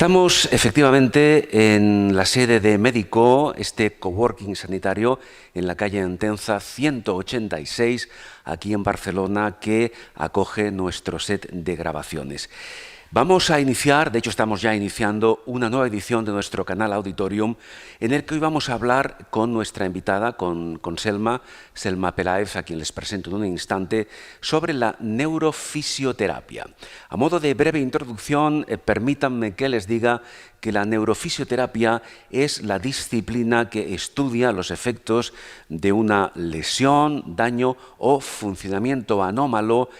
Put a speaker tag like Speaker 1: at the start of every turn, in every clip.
Speaker 1: Estamos efectivamente en la sede de Médico, este coworking sanitario en la calle Entenza 186, aquí en Barcelona, que acoge nuestro set de grabaciones. Vamos a iniciar, de hecho estamos ya iniciando, una nueva edición de nuestro canal Auditorium, en el que hoy vamos a hablar con nuestra invitada, con Selma Peláez, a quien les presento en un instante, sobre la neurofisioterapia. A modo de breve introducción, permítanme que les diga que la neurofisioterapia es la disciplina que estudia los efectos de una lesión, daño o funcionamiento anómalo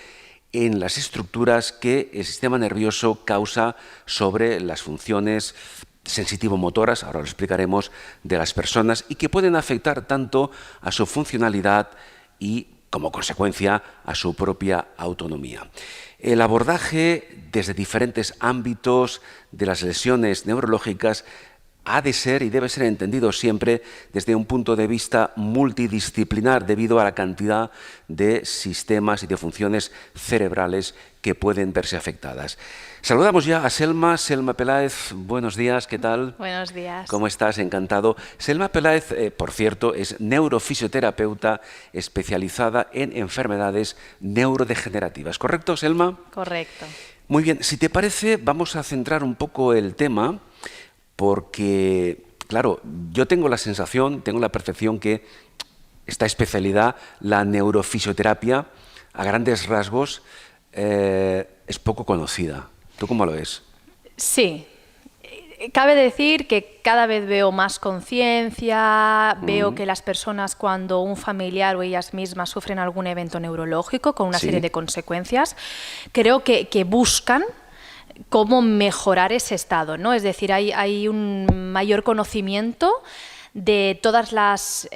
Speaker 1: en las estructuras que el sistema nervioso causa sobre las funciones sensitivo-motoras, ahora lo explicaremos, de las personas y que pueden afectar tanto a su funcionalidad y, como consecuencia, a su propia autonomía. El abordaje desde diferentes ámbitos de las lesiones neurológicas ha de ser y debe ser entendido siempre desde un punto de vista multidisciplinar debido a la cantidad de sistemas y de funciones cerebrales que pueden verse afectadas. Saludamos ya a Selma Peláez. Buenos días, ¿qué tal?
Speaker 2: Buenos días.
Speaker 1: ¿Cómo estás? Encantado. Selma Peláez, por cierto, es neurofisioterapeuta especializada en enfermedades neurodegenerativas. ¿Correcto, Selma?
Speaker 2: Correcto.
Speaker 1: Muy bien. Si te parece, vamos a centrar un poco el tema, porque, claro, yo tengo la sensación, tengo la percepción que esta especialidad, la neurofisioterapia, a grandes rasgos, es poco conocida. ¿Tú cómo lo ves?
Speaker 2: Sí. Cabe decir que cada vez veo más conciencia, veo que las personas, cuando un familiar o ellas mismas sufren algún evento neurológico con una serie de consecuencias, creo que buscan cómo mejorar ese estado, ¿no? Es decir, hay un mayor conocimiento de todas las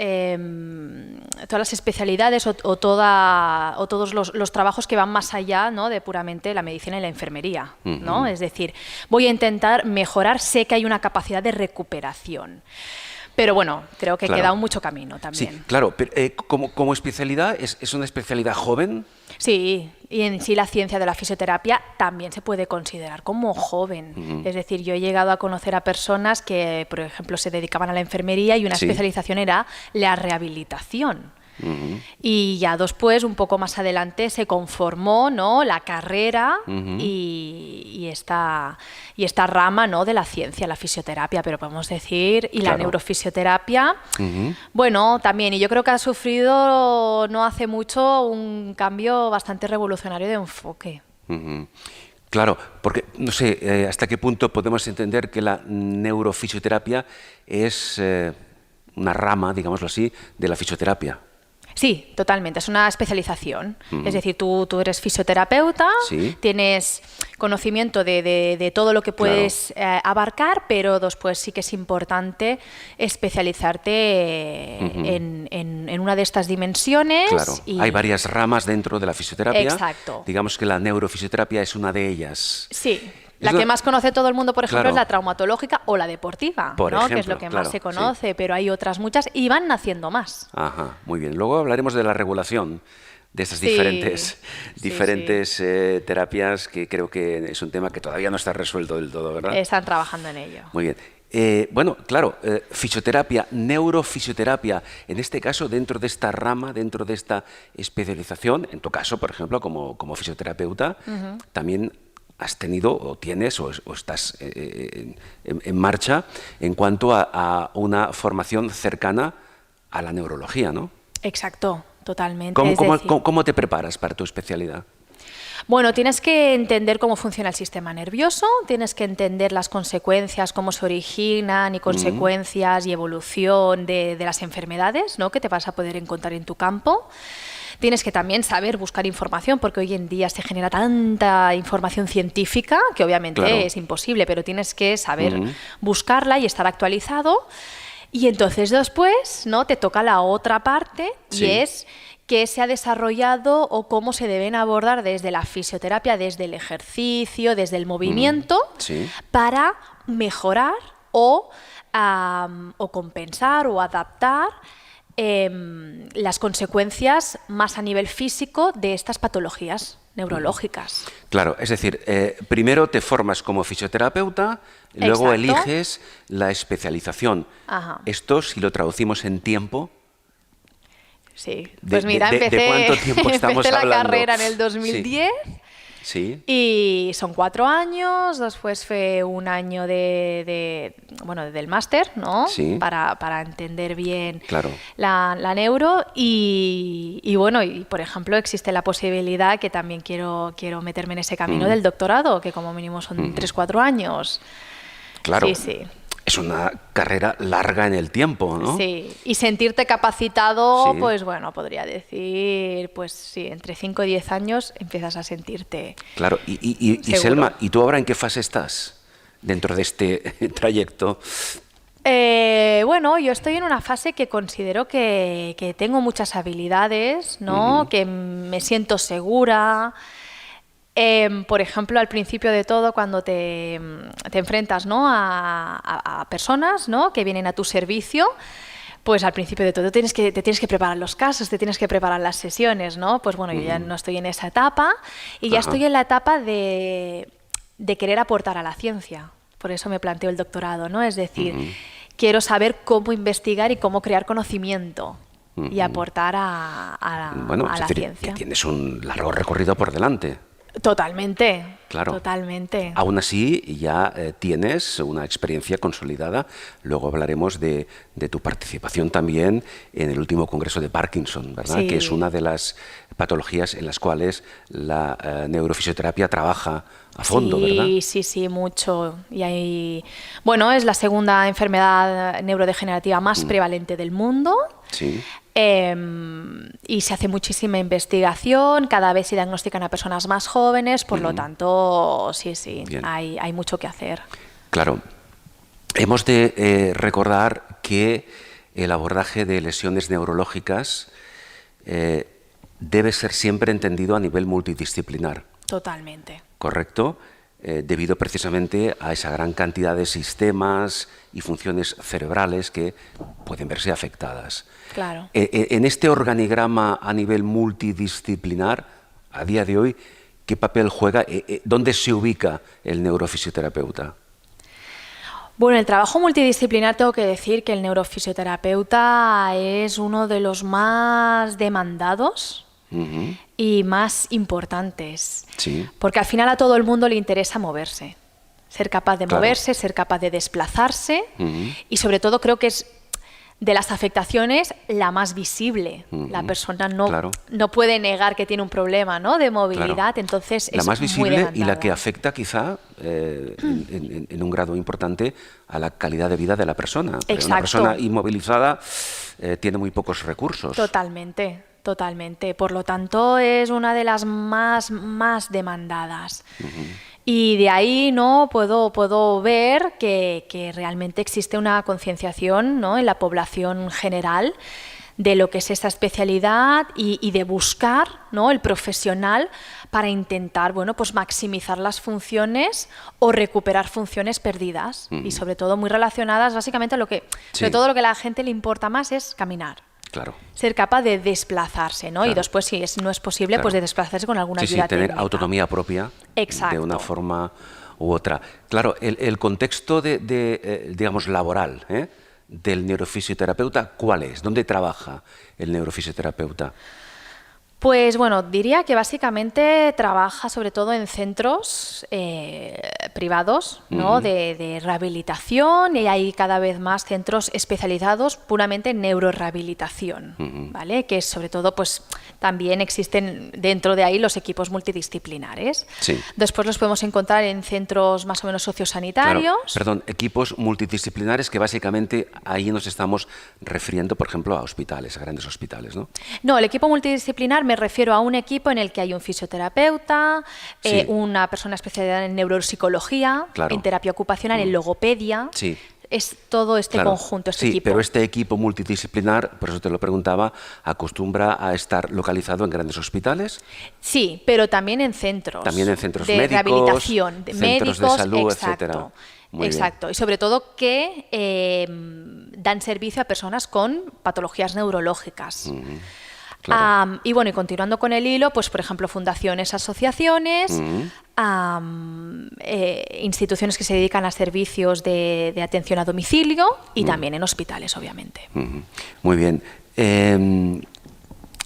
Speaker 2: especialidades o todos los trabajos que van más allá, ¿no?, de puramente la medicina y la enfermería, ¿no? Es decir, voy a intentar mejorar, sé que hay una capacidad de recuperación. Pero bueno, creo que queda mucho camino también.
Speaker 1: Sí, claro, pero como especialidad, ¿es una especialidad joven?
Speaker 2: Sí, y en sí la ciencia de la fisioterapia también se puede considerar como joven. Es decir, yo he llegado a conocer a personas que, por ejemplo, se dedicaban a la enfermería y una especialización era la rehabilitación. Y ya después, un poco más adelante, se conformó, ¿no?, la carrera y esta rama, ¿no?, de la ciencia, la fisioterapia, pero podemos decir, y la neurofisioterapia, bueno, también, y yo creo que ha sufrido no hace mucho un cambio bastante revolucionario de enfoque.
Speaker 1: Claro, porque no sé hasta qué punto podemos entender que la neurofisioterapia es una rama, digámoslo así, de la fisioterapia.
Speaker 2: Sí, totalmente, es una especialización. Es decir, tú eres fisioterapeuta, tienes conocimiento de todo lo que puedes abarcar, pero después sí que es importante especializarte en una de estas dimensiones.
Speaker 1: Claro, hay varias ramas dentro de la fisioterapia.
Speaker 2: Exacto.
Speaker 1: Digamos que la neurofisioterapia es una de ellas.
Speaker 2: Sí. La que más conoce todo el mundo, por ejemplo, es la traumatológica o la deportiva, ¿no?, que es lo que más se conoce, pero hay otras muchas y van naciendo más.
Speaker 1: Ajá, muy bien. Luego hablaremos de la regulación de estas diferentes terapias, que creo que es un tema que todavía no está resuelto del todo, ¿verdad?
Speaker 2: Están trabajando en ello.
Speaker 1: Muy bien. Bueno, claro, fisioterapia, neurofisioterapia, en este caso, dentro de esta rama, dentro de esta especialización, en tu caso, por ejemplo, como fisioterapeuta, también has tenido o tienes o estás en marcha en cuanto a una formación cercana a la neurología, ¿no?
Speaker 2: Exacto, totalmente.
Speaker 1: ¿Cómo te preparas para tu especialidad?
Speaker 2: Bueno, tienes que entender cómo funciona el sistema nervioso, tienes que entender las consecuencias, cómo se originan y consecuencias y evolución de las enfermedades, ¿no?, que te vas a poder encontrar en tu campo. Tienes que también saber buscar información, porque hoy en día se genera tanta información científica que obviamente es imposible, pero tienes que saber buscarla y estar actualizado. Y entonces después, ¿no?, te toca la otra parte y es qué se ha desarrollado o cómo se deben abordar desde la fisioterapia, desde el ejercicio, desde el movimiento, para mejorar o compensar o adaptar las consecuencias más a nivel físico de estas patologías neurológicas.
Speaker 1: Claro, es decir, primero te formas como fisioterapeuta, luego
Speaker 2: Exacto.
Speaker 1: eliges la especialización.
Speaker 2: Ajá.
Speaker 1: Esto, si lo traducimos en tiempo,
Speaker 2: Sí, pues mira,
Speaker 1: ¿de cuánto tiempo estamos
Speaker 2: empecé la
Speaker 1: hablando?
Speaker 2: carrera en el 2010
Speaker 1: Sí.
Speaker 2: y son 4 años, después fue un año del máster, ¿no?
Speaker 1: Sí.
Speaker 2: Para entender bien
Speaker 1: Claro.
Speaker 2: la neuro y bueno, y por ejemplo existe la posibilidad que también quiero meterme en ese camino del doctorado, que como mínimo son 3-4 años.
Speaker 1: Claro.
Speaker 2: Sí, sí.
Speaker 1: Es una carrera larga en el tiempo, ¿no?
Speaker 2: Sí, y sentirte capacitado,
Speaker 1: Sí.
Speaker 2: pues bueno, podría decir, pues sí, entre 5 y 10 años empiezas a sentirte.
Speaker 1: Claro. Y
Speaker 2: Seguro.
Speaker 1: Selma, ¿y tú ahora en qué fase estás dentro de este trayecto?
Speaker 2: Bueno, yo estoy en una fase que considero que tengo muchas habilidades, ¿no? Que me siento segura. Por ejemplo, al principio de todo, cuando te enfrentas, ¿no? a personas, ¿no? que vienen a tu servicio, pues al principio de todo te tienes que preparar los casos, te tienes que preparar las sesiones, ¿no? Pues bueno, yo ya no estoy en esa etapa y ya estoy en la etapa de querer aportar a la ciencia. Por eso me planteo el doctorado, ¿no? Es decir, quiero saber cómo investigar y cómo crear conocimiento y aportar a
Speaker 1: Es
Speaker 2: la
Speaker 1: decir,
Speaker 2: ciencia.
Speaker 1: que tienes un largo recorrido por delante.
Speaker 2: Totalmente,
Speaker 1: Claro.
Speaker 2: totalmente.
Speaker 1: Aún así, ya tienes una experiencia consolidada. Luego hablaremos de tu participación también en el último congreso de Parkinson, ¿verdad?
Speaker 2: Sí.
Speaker 1: Que es una de las patologías en las cuales la neurofisioterapia trabaja a fondo,
Speaker 2: sí,
Speaker 1: ¿verdad?
Speaker 2: Sí, mucho. Y hay, bueno, es la segunda enfermedad neurodegenerativa más prevalente del mundo.
Speaker 1: Sí.
Speaker 2: Y se hace muchísima investigación, cada vez se diagnostican a personas más jóvenes, por lo tanto, sí,
Speaker 1: Bien.
Speaker 2: hay mucho que hacer.
Speaker 1: Claro. Hemos de recordar que el abordaje de lesiones neurológicas debe ser siempre entendido a nivel multidisciplinar.
Speaker 2: Totalmente.
Speaker 1: ¿Correcto? Debido precisamente a esa gran cantidad de sistemas y funciones cerebrales que pueden verse afectadas.
Speaker 2: Claro.
Speaker 1: En este organigrama a nivel multidisciplinar, a día de hoy, ¿qué papel juega? ¿Dónde se ubica el neurofisioterapeuta?
Speaker 2: Bueno, el trabajo multidisciplinar, tengo que decir que el neurofisioterapeuta es uno de los más demandados y más importantes.
Speaker 1: Sí.
Speaker 2: Porque al final a todo el mundo le interesa moverse. Ser capaz de
Speaker 1: Claro.
Speaker 2: moverse, ser capaz de desplazarse y sobre todo creo que es de las afectaciones la más visible. La persona
Speaker 1: Claro.
Speaker 2: no puede negar que tiene un problema, ¿no? de movilidad,
Speaker 1: Claro.
Speaker 2: entonces
Speaker 1: La
Speaker 2: es
Speaker 1: más
Speaker 2: muy
Speaker 1: visible y la
Speaker 2: demandada.
Speaker 1: que afecta quizá en un grado importante a la calidad de vida de la persona. Porque una
Speaker 2: Exacto.
Speaker 1: persona inmovilizada tiene muy pocos recursos.
Speaker 2: Totalmente, totalmente. Por lo tanto, es una de las más demandadas. Y de ahí no puedo ver que realmente existe una concienciación, ¿no? en la población general de lo que es esta especialidad y de buscar, ¿no? el profesional para intentar, bueno, pues maximizar las funciones o recuperar funciones perdidas y sobre todo muy relacionadas básicamente a sobre todo lo que a la gente le importa más es caminar.
Speaker 1: Claro.
Speaker 2: Ser capaz de desplazarse, ¿no?
Speaker 1: Claro.
Speaker 2: Y después, si no es posible,
Speaker 1: Claro.
Speaker 2: pues de desplazarse con alguna
Speaker 1: Sí,
Speaker 2: ayuda
Speaker 1: tener
Speaker 2: técnica.
Speaker 1: autonomía propia
Speaker 2: Exacto.
Speaker 1: de una forma u otra. Claro, el contexto digamos, laboral del neurofisioterapeuta, ¿cuál es? ¿Dónde trabaja el neurofisioterapeuta?
Speaker 2: Pues bueno, diría que básicamente trabaja sobre todo en centros privados, ¿no? de rehabilitación, y hay cada vez más centros especializados puramente en neurorehabilitación, ¿vale? Que sobre todo pues también existen dentro de ahí los equipos multidisciplinares.
Speaker 1: Sí.
Speaker 2: Después los podemos encontrar en centros más o menos sociosanitarios.
Speaker 1: Claro, perdón, equipos multidisciplinares que básicamente ahí nos estamos refiriendo, por ejemplo, a hospitales, a grandes hospitales, ¿no?
Speaker 2: No, el equipo multidisciplinar me refiero a un equipo en el que hay un fisioterapeuta,
Speaker 1: Sí.
Speaker 2: una persona especializada en neuropsicología,
Speaker 1: Claro.
Speaker 2: en terapia ocupacional, en logopedia.
Speaker 1: Sí.
Speaker 2: Es todo este
Speaker 1: Claro.
Speaker 2: conjunto, este
Speaker 1: sí,
Speaker 2: equipo.
Speaker 1: pero este equipo multidisciplinar, por eso te lo preguntaba, acostumbra a estar localizado en grandes hospitales,
Speaker 2: Sí, pero también en centros.
Speaker 1: también en centros
Speaker 2: de
Speaker 1: médicos,
Speaker 2: rehabilitación, de
Speaker 1: centros
Speaker 2: médicos,
Speaker 1: de salud,
Speaker 2: exacto.
Speaker 1: etcétera. Muy
Speaker 2: Exacto,
Speaker 1: bien.
Speaker 2: y sobre todo que dan servicio a personas con patologías neurológicas.
Speaker 1: Claro.
Speaker 2: Y bueno, y continuando con el hilo, pues por ejemplo, fundaciones, asociaciones, instituciones que se dedican a servicios de atención a domicilio y también en hospitales, obviamente.
Speaker 1: Muy bien.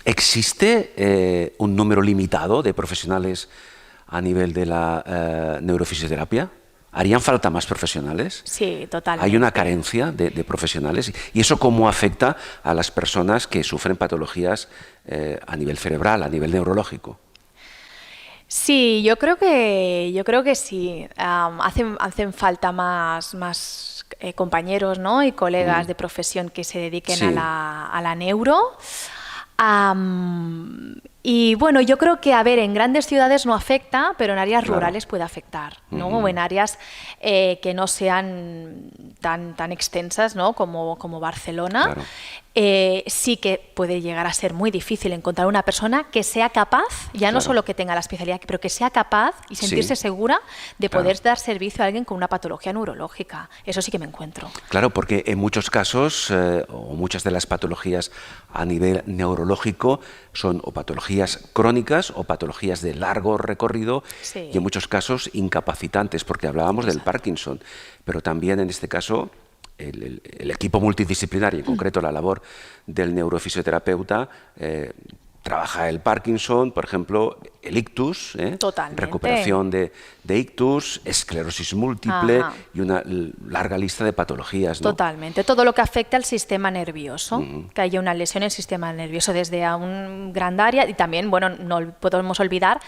Speaker 1: ¿Existe un número limitado de profesionales a nivel de la neurofisioterapia? ¿Harían falta más profesionales?
Speaker 2: Sí, totalmente.
Speaker 1: ¿Hay una carencia de profesionales? ¿Y eso cómo afecta a las personas que sufren patologías a nivel cerebral, a nivel neurológico?
Speaker 2: Sí, yo creo que sí. Hacen falta más compañeros, ¿no? Y colegas de profesión que se dediquen
Speaker 1: Sí.
Speaker 2: a la neuro. Y bueno, yo creo que, a ver, en grandes ciudades no afecta, pero en áreas
Speaker 1: Claro.
Speaker 2: rurales puede afectar, ¿no? O en áreas que no sean tan extensas, ¿no? como Barcelona.
Speaker 1: Claro.
Speaker 2: Sí que puede llegar a ser muy difícil encontrar una persona que sea capaz, ya no
Speaker 1: Claro.
Speaker 2: solo que tenga la especialidad, pero que sea capaz y sentirse
Speaker 1: Sí.
Speaker 2: segura de
Speaker 1: Claro.
Speaker 2: poder dar servicio a alguien con una patología neurológica. Eso sí que me encuentro.
Speaker 1: Claro, porque en muchos casos, o muchas de las patologías a nivel neurológico son o patologías crónicas o patologías de largo recorrido
Speaker 2: Sí.
Speaker 1: y en muchos casos incapacitantes, porque hablábamos del
Speaker 2: Exacto.
Speaker 1: Parkinson, pero también en este caso el equipo multidisciplinario, en concreto la labor del neurofisioterapeuta, trabaja el Parkinson, por ejemplo, el ictus,
Speaker 2: Totalmente.
Speaker 1: recuperación de ictus, esclerosis múltiple
Speaker 2: Ajá.
Speaker 1: y una larga lista de patologías, ¿no?
Speaker 2: Totalmente. Todo lo que afecta al sistema nervioso, que haya una lesión en el sistema nervioso desde a un gran área y también, bueno, no podemos olvidar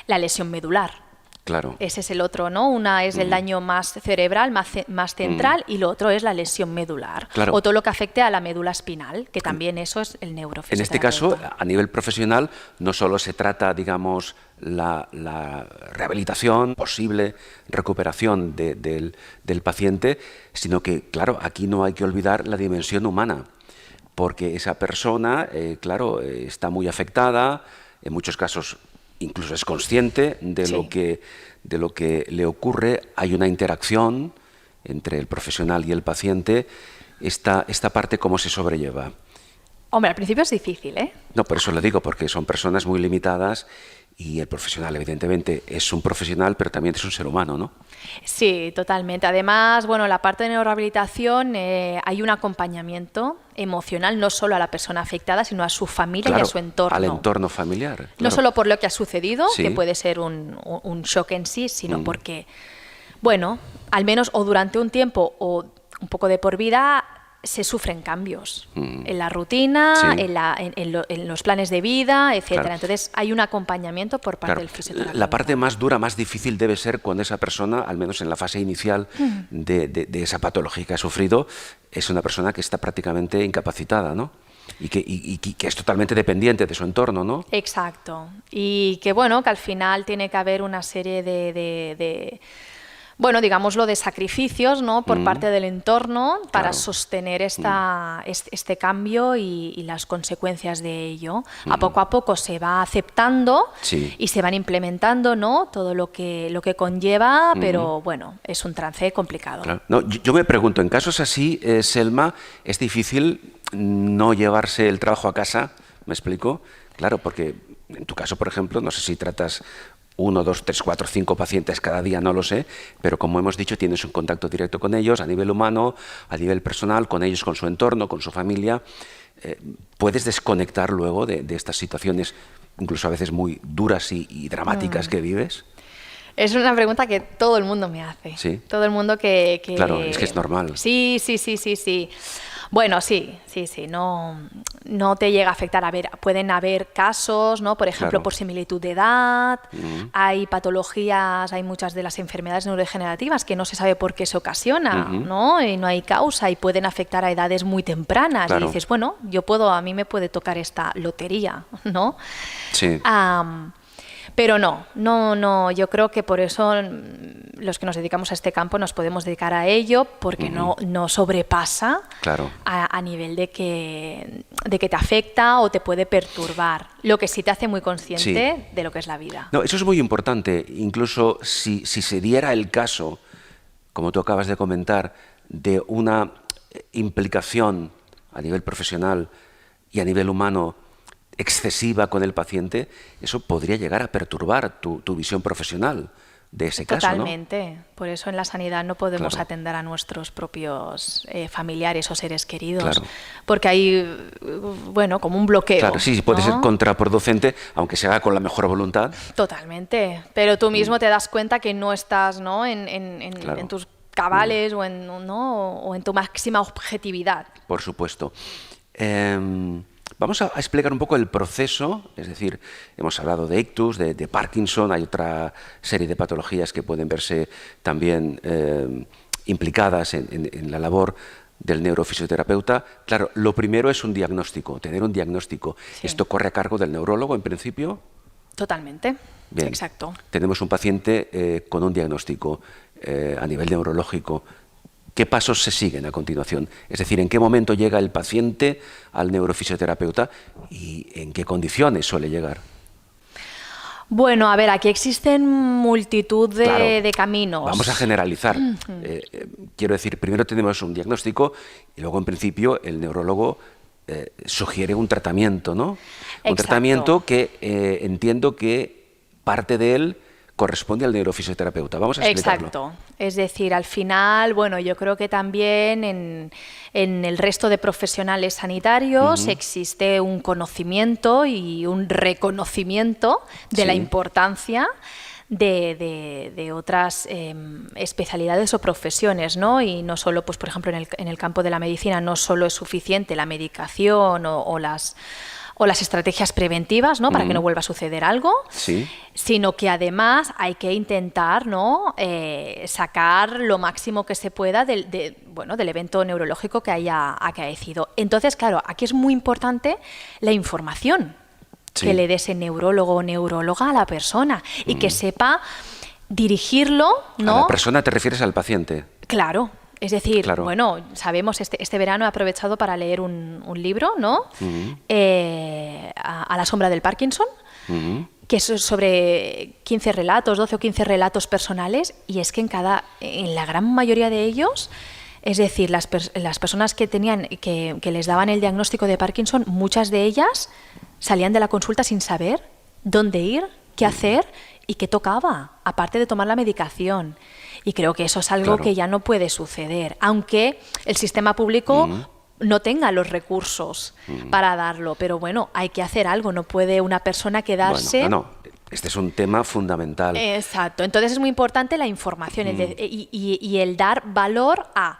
Speaker 2: la lesión medular.
Speaker 1: Claro.
Speaker 2: Ese es el otro, ¿no? Una es el daño más cerebral, más central, y lo otro es la lesión medular.
Speaker 1: Claro.
Speaker 2: O todo lo que afecte a la médula espinal, que también eso es el
Speaker 1: En
Speaker 2: neurofisioterapeuta.
Speaker 1: este caso, a nivel profesional, no solo se trata, digamos, la rehabilitación, posible recuperación del paciente, sino que, claro, aquí no hay que olvidar la dimensión humana, porque esa persona, claro, está muy afectada, en muchos casos incluso es consciente de
Speaker 2: Sí.
Speaker 1: lo que le ocurre, hay una interacción entre el profesional y el paciente. Esta parte, ¿cómo se sobrelleva?
Speaker 2: Hombre, al principio es difícil, ¿eh?
Speaker 1: No, por eso lo digo, porque son personas muy limitadas y el profesional, evidentemente, es un profesional, pero también es un ser humano, ¿no?
Speaker 2: Sí, totalmente. Además, bueno, la parte de neurorehabilitación, hay un acompañamiento emocional no solo a la persona afectada, sino a su familia y
Speaker 1: Claro,
Speaker 2: a su entorno.
Speaker 1: al entorno familiar.
Speaker 2: No
Speaker 1: claro.
Speaker 2: solo por lo que ha sucedido,
Speaker 1: Sí.
Speaker 2: que puede ser un shock en sí, sino porque, bueno, al menos o durante un tiempo o un poco de por vida se sufren cambios en la rutina,
Speaker 1: Sí.
Speaker 2: en los planes de vida, etcétera.
Speaker 1: Claro.
Speaker 2: Entonces hay un acompañamiento por parte
Speaker 1: Claro,
Speaker 2: del fisioterapeuta.
Speaker 1: la parte más dura, más difícil debe ser cuando esa persona, al menos en la fase inicial de esa patología que ha sufrido, es una persona que está prácticamente incapacitada, ¿no? Y que es totalmente dependiente de su entorno, ¿no?
Speaker 2: Exacto. Y que bueno, que al final tiene que haber una serie de bueno, digámoslo, de sacrificios, ¿no? Por parte del entorno para
Speaker 1: Claro.
Speaker 2: sostener este cambio y las consecuencias de ello. A poco se va aceptando
Speaker 1: Sí.
Speaker 2: y se van implementando, ¿no? Todo lo que conlleva, pero bueno, es un trance complicado.
Speaker 1: Claro. No, yo me pregunto, en casos así, Selma, ¿es difícil no llevarse el trabajo a casa? ¿Me explico? Claro, porque en tu caso, por ejemplo, no sé si tratas 1, 2, 3, 4, 5 pacientes cada día, no lo sé, pero como hemos dicho, tienes un contacto directo con ellos a nivel humano, a nivel personal, con ellos, con su entorno, con su familia. ¿Puedes desconectar luego de estas situaciones, incluso a veces muy duras y dramáticas que vives?
Speaker 2: Es una pregunta que todo el mundo me hace.
Speaker 1: Sí.
Speaker 2: Todo el mundo que...
Speaker 1: Claro, es que es normal.
Speaker 2: Sí. Bueno, sí, no te llega a afectar. A ver, pueden haber casos, ¿no? Por ejemplo,
Speaker 1: Claro.
Speaker 2: por similitud de edad, hay patologías, hay muchas de las enfermedades neurodegenerativas que no se sabe por qué se ocasiona, ¿no? Y no hay causa y pueden afectar a edades muy tempranas.
Speaker 1: Claro.
Speaker 2: Y dices, bueno, a mí me puede tocar esta lotería, ¿no?
Speaker 1: Sí.
Speaker 2: Pero no, yo creo que por eso los que nos dedicamos a este campo nos podemos dedicar a ello, porque no sobrepasa
Speaker 1: Claro.
Speaker 2: a nivel de que te afecta o te puede perturbar, lo que sí te hace muy consciente de lo que es la vida.
Speaker 1: No, eso es muy importante. Incluso si se diera el caso, como tú acabas de comentar, de una implicación a nivel profesional y a nivel humano excesiva con el paciente, eso podría llegar a perturbar tu visión profesional de ese caso, ¿no?
Speaker 2: Totalmente. Por eso en la sanidad no podemos
Speaker 1: Claro.
Speaker 2: atender a nuestros propios familiares o seres queridos,
Speaker 1: Claro.
Speaker 2: porque hay, bueno, como un bloqueo.
Speaker 1: Claro, sí, puede
Speaker 2: ¿no?
Speaker 1: ser contraproducente, aunque se haga con la mejor voluntad.
Speaker 2: Totalmente. Pero tú mismo te das cuenta que no estás, ¿no?,
Speaker 1: Claro.
Speaker 2: en tus cabales o en tu máxima objetividad.
Speaker 1: Por supuesto. Vamos a explicar un poco el proceso, es decir, hemos hablado de ictus, de Parkinson, hay otra serie de patologías que pueden verse también implicadas en la labor del neurofisioterapeuta. Claro, lo primero es un diagnóstico, tener un diagnóstico.
Speaker 2: Sí.
Speaker 1: ¿Esto corre a cargo del neurólogo en principio?
Speaker 2: Totalmente.
Speaker 1: Bien.
Speaker 2: Exacto.
Speaker 1: Tenemos un paciente con un diagnóstico a nivel neurológico. ¿Qué pasos se siguen a continuación? Es decir, ¿en qué momento llega el paciente al neurofisioterapeuta y en qué condiciones suele llegar?
Speaker 2: Bueno, a ver, aquí existen multitud
Speaker 1: Claro,
Speaker 2: de caminos.
Speaker 1: Vamos a generalizar. Quiero decir, primero tenemos un diagnóstico y luego, en principio, el neurólogo sugiere un tratamiento, ¿no? Un
Speaker 2: Exacto.
Speaker 1: tratamiento que entiendo que parte de él corresponde al neurofisioterapeuta. Vamos a explicarlo.
Speaker 2: Exacto. Es decir, al final, bueno, yo creo que también en el resto de profesionales sanitarios existe un conocimiento y un reconocimiento de la
Speaker 1: Sí.
Speaker 2: importancia de otras especialidades o profesiones, ¿no? Y no solo, pues, por ejemplo, en el campo de la medicina no solo es suficiente la medicación o las estrategias preventivas, ¿no?, para que no vuelva a suceder algo,
Speaker 1: Sí.
Speaker 2: sino que además hay que intentar, ¿no?, sacar lo máximo que se pueda del evento neurológico que haya acaecido. Entonces, claro, aquí es muy importante la información
Speaker 1: Sí.
Speaker 2: que le dé ese neurólogo o neuróloga a la persona y que sepa dirigirlo, ¿no?
Speaker 1: ¿A la persona te refieres al paciente?
Speaker 2: Claro. Es decir,
Speaker 1: Claro.
Speaker 2: bueno, sabemos, este verano he aprovechado para leer un libro, ¿no? A la sombra del Parkinson, que es sobre 15 relatos, 12 o 15 relatos personales, y es que en la gran mayoría de ellos, es decir, las personas que les daban el diagnóstico de Parkinson, muchas de ellas salían de la consulta sin saber dónde ir, qué hacer y qué tocaba, aparte de tomar la medicación. Y creo que eso es algo
Speaker 1: Claro.
Speaker 2: que ya no puede suceder, aunque el sistema público no tenga los recursos para darlo. Pero bueno, hay que hacer algo, no puede una persona quedarse...
Speaker 1: Bueno, no. Este es un tema fundamental.
Speaker 2: Exacto, entonces es muy importante la información y el dar valor a...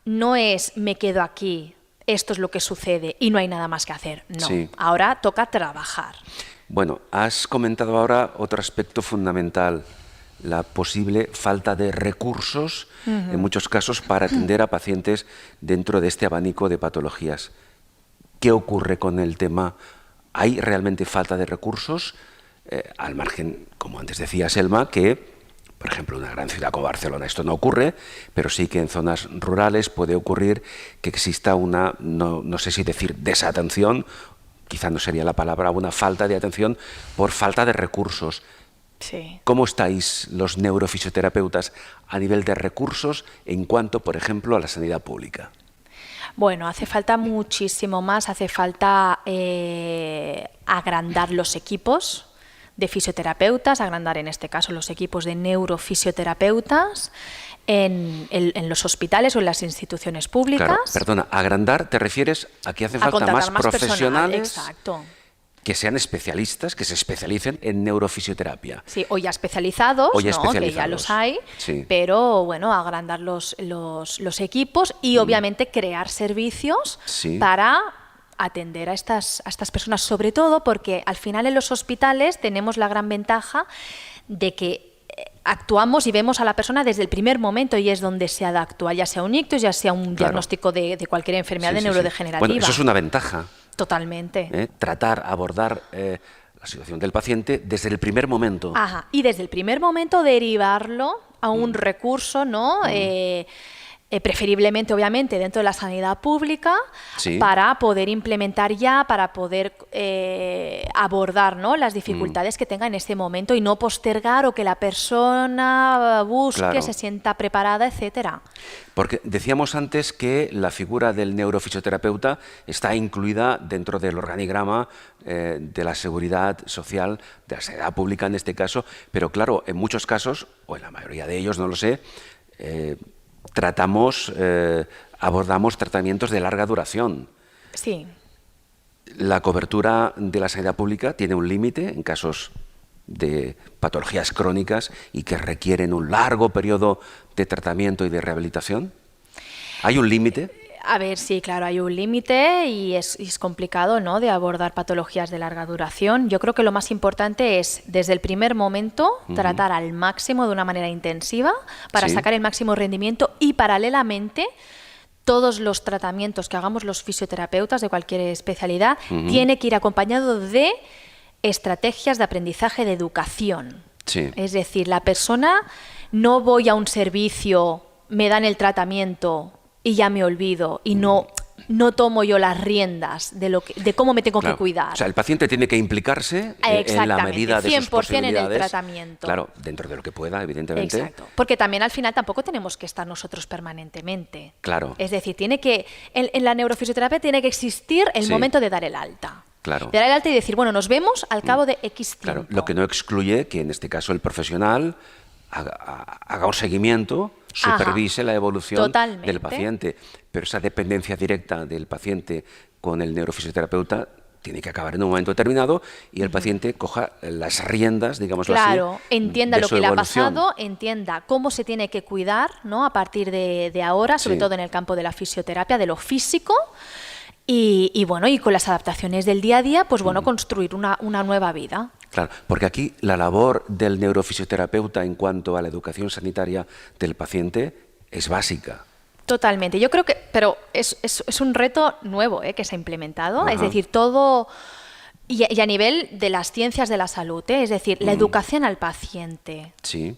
Speaker 2: No es me quedo aquí, esto es lo que sucede y no hay nada más que hacer. No,
Speaker 1: Sí.
Speaker 2: ahora toca trabajar.
Speaker 1: Bueno, has comentado ahora otro aspecto fundamental, la posible falta de recursos, en muchos casos, para atender a pacientes dentro de este abanico de patologías. ¿Qué ocurre con el tema? ¿Hay realmente falta de recursos? Al margen, como antes decía Selma, que, por ejemplo, en una gran ciudad como Barcelona esto no ocurre, pero sí que en zonas rurales puede ocurrir que exista una, no sé si decir desatención, quizá no sería la palabra, una falta de atención por falta de recursos.
Speaker 2: Sí.
Speaker 1: ¿Cómo estáis los neurofisioterapeutas a nivel de recursos en cuanto, por ejemplo, a la sanidad pública?
Speaker 2: Bueno, hace falta muchísimo más, hace falta agrandar los equipos de fisioterapeutas, agrandar en este caso los equipos de neurofisioterapeutas en los hospitales o en las instituciones públicas.
Speaker 1: Claro, perdona, agrandar te refieres a que hace
Speaker 2: A
Speaker 1: falta
Speaker 2: contratar
Speaker 1: más
Speaker 2: personal,
Speaker 1: profesionales
Speaker 2: exacto.
Speaker 1: que sean especialistas, que se especialicen en neurofisioterapia.
Speaker 2: Sí, o ya especializados,
Speaker 1: O ya
Speaker 2: ¿no?, que ya
Speaker 1: especializados.
Speaker 2: los hay,
Speaker 1: Sí.
Speaker 2: pero bueno, agrandar los equipos y obviamente crear servicios
Speaker 1: Sí.
Speaker 2: para atender a estas personas, sobre todo porque al final en los hospitales tenemos la gran ventaja de que actuamos y vemos a la persona desde el primer momento y es donde se ha de actuar, ya sea un ictus, ya sea un diagnóstico de cualquier enfermedad
Speaker 1: Sí, sí, sí.
Speaker 2: neurodegenerativa.
Speaker 1: Bueno, eso es una ventaja.
Speaker 2: Totalmente.
Speaker 1: Tratar, abordar la situación del paciente desde el primer momento.
Speaker 2: Ajá. Y desde el primer momento derivarlo a un recurso, ¿no? preferiblemente, obviamente, dentro de la sanidad pública,
Speaker 1: Sí.
Speaker 2: para poder implementar ya, para poder abordar, ¿no?, las dificultades que tenga en este momento y no postergar o que la persona busque,
Speaker 1: Claro.
Speaker 2: se sienta preparada, etcétera.
Speaker 1: Porque decíamos antes que la figura del neurofisioterapeuta está incluida dentro del organigrama de la seguridad social, de la sanidad pública en este caso, pero claro, en muchos casos, o en la mayoría de ellos, no lo sé, abordamos tratamientos de larga duración.
Speaker 2: Sí.
Speaker 1: La cobertura de la sanidad pública tiene un límite en casos de patologías crónicas y que requieren un largo periodo de tratamiento y de rehabilitación. ¿Hay un límite?
Speaker 2: A ver, sí, claro, hay un límite y es complicado, ¿no?, de abordar patologías de larga duración. Yo creo que lo más importante es, desde el primer momento, tratar al máximo de una manera intensiva para
Speaker 1: Sí.
Speaker 2: sacar el máximo rendimiento y, paralelamente, todos los tratamientos que hagamos los fisioterapeutas de cualquier especialidad tiene que ir acompañado de estrategias de aprendizaje de educación.
Speaker 1: Sí.
Speaker 2: Es decir, la persona, no voy a un servicio, me dan el tratamiento y ya me olvido y no tomo yo las riendas de cómo me tengo
Speaker 1: Claro.
Speaker 2: que cuidar.
Speaker 1: O sea, el paciente tiene que implicarse en la
Speaker 2: Exactamente,
Speaker 1: medida de sus
Speaker 2: 100% en el
Speaker 1: posibilidades.
Speaker 2: tratamiento.
Speaker 1: Claro, dentro de lo que pueda, evidentemente.
Speaker 2: Exacto. Porque también al final tampoco tenemos que estar nosotros permanentemente.
Speaker 1: Claro.
Speaker 2: Es decir, en la neurofisioterapia tiene que existir el
Speaker 1: Sí.
Speaker 2: momento de dar el alta.
Speaker 1: Claro.
Speaker 2: De dar el alta y decir, bueno, nos vemos al cabo de X tiempo.
Speaker 1: Claro, lo que no excluye que en este caso el profesional haga un seguimiento, supervise la evolución
Speaker 2: Totalmente.
Speaker 1: del paciente, pero esa dependencia directa del paciente con el neurofisioterapeuta tiene que acabar en un momento determinado y el paciente coja las riendas, digámoslo
Speaker 2: Claro,
Speaker 1: así,
Speaker 2: entienda
Speaker 1: de
Speaker 2: lo
Speaker 1: su
Speaker 2: que le ha
Speaker 1: evolución.
Speaker 2: pasado, entienda cómo se tiene que cuidar, ¿no?, a partir de ahora, sobre
Speaker 1: Sí.
Speaker 2: todo en el campo de la fisioterapia, de lo físico. Y bueno, y con las adaptaciones del día a día, pues bueno, construir una nueva vida.
Speaker 1: Claro, porque aquí la labor del neurofisioterapeuta en cuanto a la educación sanitaria del paciente es básica.
Speaker 2: Totalmente. Yo creo que, pero es un reto nuevo, que se ha implementado.
Speaker 1: Ajá.
Speaker 2: Es decir, todo, y a nivel de las ciencias de la salud, es decir, la educación al paciente.
Speaker 1: Sí.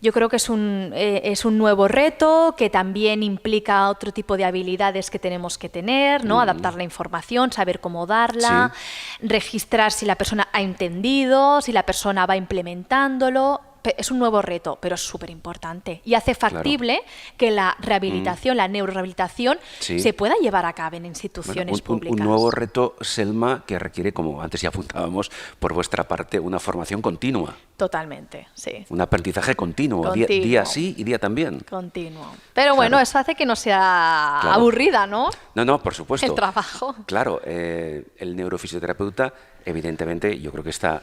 Speaker 2: Yo creo que es un nuevo reto que también implica otro tipo de habilidades que tenemos que tener, ¿no? Adaptar la información, saber cómo darla, registrar si la persona ha entendido, si la persona va implementándolo. Es un nuevo reto, pero es súper importante y hace factible que la rehabilitación, la neurorehabilitación,
Speaker 1: Sí.
Speaker 2: se pueda llevar a cabo en instituciones públicas.
Speaker 1: Un nuevo reto, Selma, que requiere, como antes ya apuntábamos, por vuestra parte, una formación continua,
Speaker 2: Totalmente, sí.
Speaker 1: un aprendizaje continuo, día,
Speaker 2: Continuo.
Speaker 1: día sí y día también.
Speaker 2: Continuo. Pero bueno,
Speaker 1: Claro.
Speaker 2: eso hace que no sea
Speaker 1: Claro.
Speaker 2: aburrida, ¿no?
Speaker 1: No, por supuesto.
Speaker 2: El trabajo.
Speaker 1: Claro, el neurofisioterapeuta, evidentemente, yo creo que está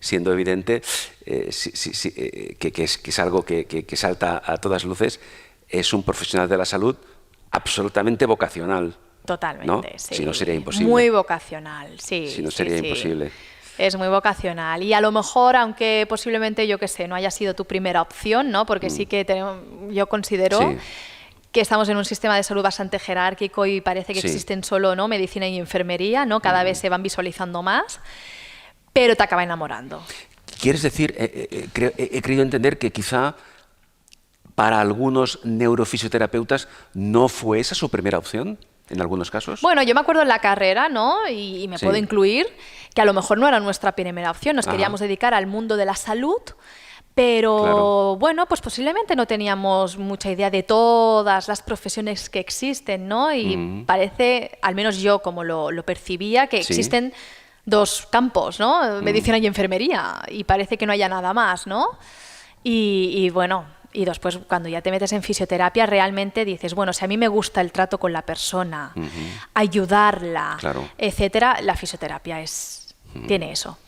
Speaker 1: siendo evidente, que es algo que salta a todas luces, es un profesional de la salud absolutamente vocacional.
Speaker 2: Totalmente,
Speaker 1: ¿no?
Speaker 2: sí.
Speaker 1: Si no sería imposible.
Speaker 2: Muy vocacional, sí.
Speaker 1: Si no
Speaker 2: sí,
Speaker 1: sería
Speaker 2: sí.
Speaker 1: imposible.
Speaker 2: Es muy vocacional. Y a lo mejor, aunque posiblemente, yo qué sé, no haya sido tu primera opción, ¿no? Porque sí que yo considero
Speaker 1: Sí.
Speaker 2: que estamos en un sistema de salud bastante jerárquico y parece que
Speaker 1: Sí.
Speaker 2: existen solo, ¿no?, medicina y enfermería, ¿no? Cada vez se van visualizando más, pero te acaba enamorando.
Speaker 1: ¿Quieres decir, he querido entender que quizá para algunos neurofisioterapeutas no fue esa su primera opción, en algunos casos?
Speaker 2: Bueno, yo me acuerdo en la carrera, ¿no? Y me
Speaker 1: Sí.
Speaker 2: puedo incluir, que a lo mejor no era nuestra primera opción, nos
Speaker 1: Ajá.
Speaker 2: queríamos dedicar al mundo de la salud, pero
Speaker 1: Claro.
Speaker 2: bueno, pues posiblemente no teníamos mucha idea de todas las profesiones que existen, ¿no? Y parece, al menos yo como lo percibía, que
Speaker 1: Sí.
Speaker 2: existen dos campos, ¿no? Medicina y enfermería, y parece que no haya nada más, ¿no? Y bueno, y después cuando ya te metes en fisioterapia realmente dices, bueno, si a mí me gusta el trato con la persona, ayudarla,
Speaker 1: Claro.
Speaker 2: etcétera, la fisioterapia tiene eso.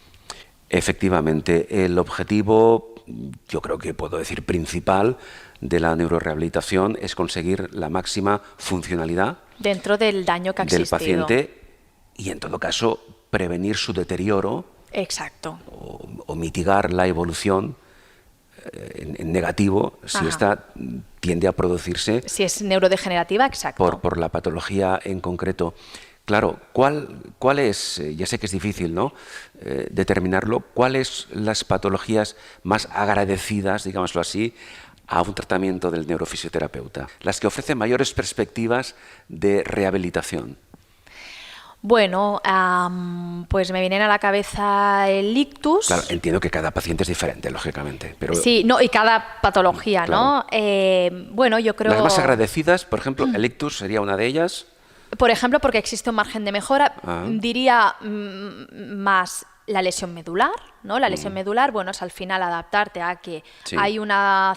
Speaker 1: Efectivamente, el objetivo, yo creo que puedo decir principal, de la neurorehabilitación es conseguir la máxima funcionalidad
Speaker 2: Dentro del daño que ha
Speaker 1: del
Speaker 2: existido.
Speaker 1: paciente y, en todo caso, prevenir su deterioro
Speaker 2: Exacto.
Speaker 1: o mitigar la evolución en negativo si
Speaker 2: Ajá.
Speaker 1: esta tiende a producirse
Speaker 2: Si es neurodegenerativa, exacto.
Speaker 1: por la patología en concreto. Claro, ¿cuál es, ya sé que es difícil, ¿no?, determinarlo, cuáles las patologías más agradecidas, digámoslo así, a un tratamiento del neurofisioterapeuta? Las que ofrecen mayores perspectivas de rehabilitación.
Speaker 2: Bueno, pues me vienen a la cabeza el ictus.
Speaker 1: Claro, entiendo que cada paciente es diferente, lógicamente. Pero
Speaker 2: sí, no, y cada patología,
Speaker 1: claro.
Speaker 2: ¿no? Bueno, yo creo...
Speaker 1: Las más agradecidas, por ejemplo, el ictus sería una de ellas.
Speaker 2: Por ejemplo, porque existe un margen de mejora, diría más la lesión medular, ¿no? La lesión medular, bueno, es al final adaptarte a que hay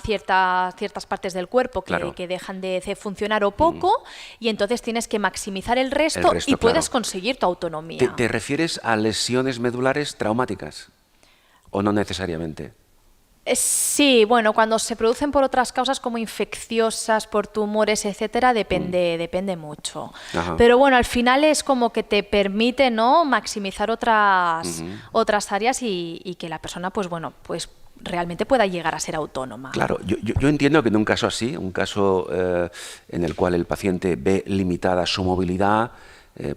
Speaker 2: ciertas partes del cuerpo que dejan de funcionar o poco, y entonces tienes que maximizar el resto y puedes conseguir tu autonomía.
Speaker 1: ¿Te refieres a lesiones medulares traumáticas o no necesariamente?
Speaker 2: Sí, bueno, cuando se producen por otras causas como infecciosas, por tumores, etcétera, depende mucho.
Speaker 1: Ajá.
Speaker 2: Pero bueno, al final es como que te permite, ¿no?, maximizar otras áreas y que la persona, pues bueno, pues realmente pueda llegar a ser autónoma.
Speaker 1: Claro, yo entiendo que en un caso así, un caso en el cual el paciente ve limitada su movilidad,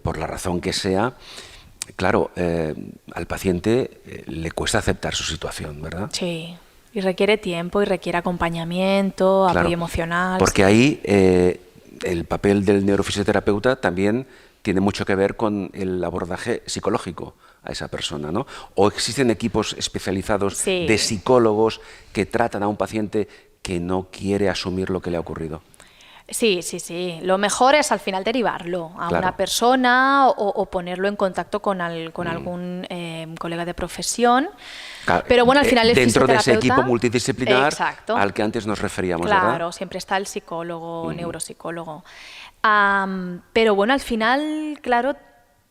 Speaker 1: por la razón que sea, claro, al paciente le cuesta aceptar su situación, ¿verdad?
Speaker 2: Sí. Y requiere tiempo y requiere acompañamiento, apoyo emocional.
Speaker 1: Porque ahí el papel del neurofisioterapeuta también tiene mucho que ver con el abordaje psicológico a esa persona, ¿no? O existen equipos especializados de psicólogos que tratan a un paciente que no quiere asumir lo que le ha ocurrido.
Speaker 2: Sí. Lo mejor es al final derivarlo a una persona o ponerlo en contacto con algún colega de profesión.
Speaker 1: Claro,
Speaker 2: pero bueno, al final el
Speaker 1: dentro de ese
Speaker 2: fisioterapeuta,
Speaker 1: equipo multidisciplinar
Speaker 2: exacto,
Speaker 1: al que antes nos referíamos,
Speaker 2: claro,
Speaker 1: ¿verdad?
Speaker 2: siempre está el psicólogo, neuropsicólogo. Pero bueno, al final, claro,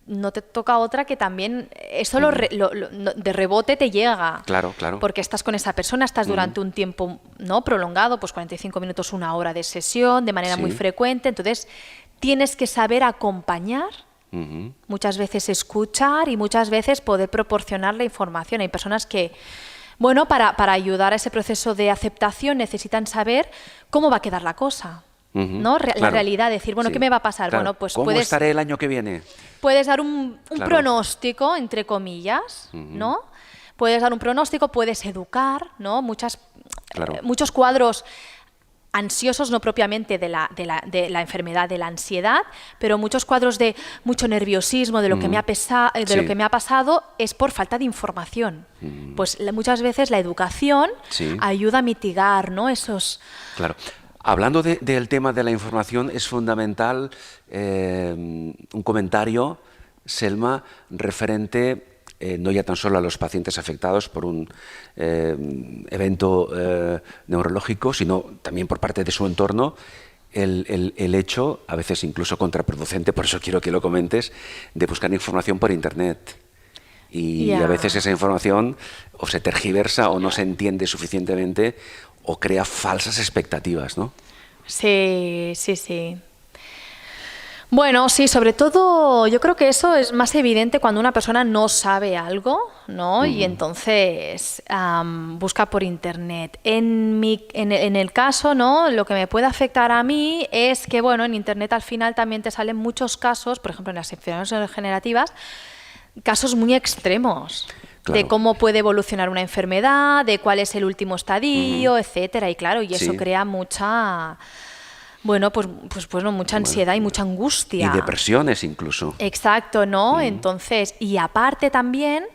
Speaker 2: no te toca otra que también eso de rebote te llega.
Speaker 1: Claro.
Speaker 2: Porque estás con esa persona, estás durante un tiempo, ¿no?, prolongado, pues 45 minutos, una hora de sesión, de manera muy frecuente. Entonces, tienes que saber acompañar, muchas veces escuchar y muchas veces poder proporcionar la información. Hay personas que, bueno, para ayudar a ese proceso de aceptación necesitan saber cómo va a quedar la cosa. ¿No? La realidad, decir, bueno, ¿qué me va a pasar? Bueno, pues
Speaker 1: ¿cómo estaré el año que viene?
Speaker 2: Puedes dar un pronóstico, entre comillas, ¿no? Puedes dar un pronóstico, puedes educar, ¿no? Muchos cuadros ansiosos, no propiamente de la enfermedad de la ansiedad, pero muchos cuadros de mucho nerviosismo, de lo que me ha lo que me ha pasado, es por falta de información. Pues muchas veces la educación ayuda a mitigar, ¿no?, esos...
Speaker 1: Claro. Hablando del tema de la información, es fundamental un comentario, Selma, referente no ya tan solo a los pacientes afectados por un evento neurológico, sino también por parte de su entorno, el hecho, a veces incluso contraproducente, por eso quiero que lo comentes, de buscar información por Internet. Y a veces esa información o se tergiversa o no se entiende suficientemente o crea falsas expectativas, ¿no?
Speaker 2: Sí. Bueno, sí, sobre todo yo creo que eso es más evidente cuando una persona no sabe algo, ¿no? Y entonces busca por Internet. En el caso, ¿no?, lo que me puede afectar a mí es que, bueno, en Internet al final también te salen muchos casos, por ejemplo en las enfermedades degenerativas, casos muy extremos. Claro. De cómo puede evolucionar una enfermedad, de cuál es el último estadio, etcétera. Y claro, y eso crea mucha... Bueno, pues mucha ansiedad y mucha angustia.
Speaker 1: Y depresiones incluso.
Speaker 2: Exacto, ¿no? Entonces, y aparte también,